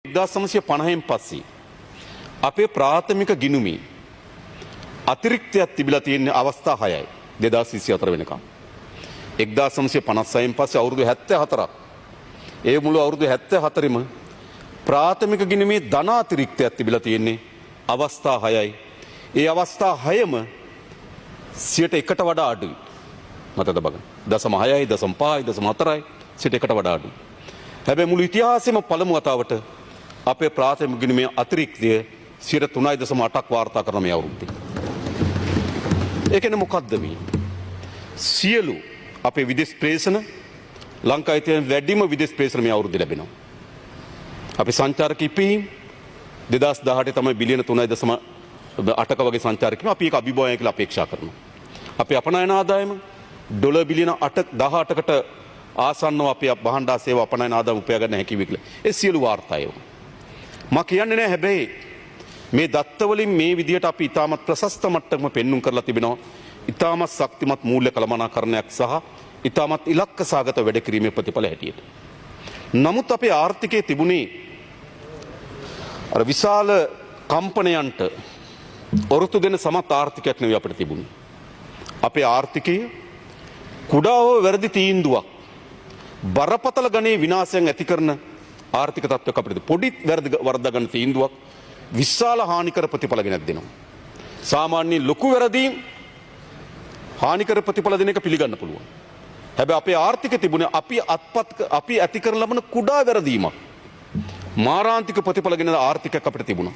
1950න් පස්සේ අපේ ප්‍රාථමික ගිණුමේ අතිරික්තයක් තිබිලා තියෙන අවස්ථා 6යි 2024 වෙනකම්. 1956න් පස්සේ අවුරුදු 74ක්. ඒ මුළු අවුරුදු 74ෙම ප්‍රාථමික ගිණුමේ ධන අතිරික්තයක් තිබිලා තියෙන්නේ අවස්ථා 6යි. ඒ අවස්ථා 6ම 100ට වඩා අඩුයි. මතකද බලන්න. 0.6යි 0.5යි 0.4යි 100ට වඩා අඩුයි. හැබැයි මුළු ඉතිහාසෙම පළමු වතාවට අපේ ප්‍රාථමික ගිණුමේ අතිරික්තය 3.8ක් වාර්තා කරන මේ අවුරුද්දේ. ඒ කියන්නේ මොකද්ද මේ? සියලු අපේ විදේශ ප්‍රේෂණ ලංකාවේ තියෙන වැඩිම විදේශ ප්‍රේෂණ මේ අවුරුද්දේ ලැබෙනවා. අපේ සංචාරක ඉපීම් 2018 තමයි බිලියන 3.8ක වගේ සංචාරකයන් අපි ඒක අභිභවය කියලා අපේක්ෂා කරනවා. අපේ අපනයන ආදායම ඩොලර් බිලියන 18කට ආසන්නව අපේ භාණ්ඩා සේවා අපනයන ආදායම උපයා ගන්න හැකි වෙයි කියලා. ඒ සියලු වාර්තාය. මම කියන්නේ නැහැ හැබැයි මේ දත්ත වලින් මේ විදියට අපි ඊටමත් ප්‍රශස්ත මට්ටමක පෙන්눔 කරලා තිබෙනවා. ඊටමත් ශක්තිමත් මූල්‍ය කළමනාකරණයක් සහ ඊටමත් ඉලක්ක සාගත වැඩ කිරීමේ ප්‍රතිඵල හැටියට. නමුත් අපේ ආර්ථිකයේ තිබුණේ අර විශාල කම්පනයන්ට ඔරොත්තු දෙන සමත් ආර්ථිකයක් නෙවෙයි අපිට තිබුණේ. අපේ ආර්ථිකය කුඩා හෝ වැරදි තීන්දුවක් බරපතල ගණයේ විනාශයන් ඇති කරන ආර්ථික තත්ත්වයක් අපිට පොඩි වැරදි වරදා ගන්න තීන්දුවක් විශාල හානිකර ප්‍රතිඵල ගෙනත් දෙනවා. සාමාන්‍ය ලොකු වැරදීම් හානිකර ප්‍රතිඵල දෙන එක පිළිගන්න පුළුවන්. හැබැයි අපේ ආර්ථිකය තිබුණේ අපි ඇති කරන ලබන කුඩා වැරදීමක් මාරාන්තික ප්‍රතිඵල ගෙන ආර්ථිකයක් අපිට තිබුණා.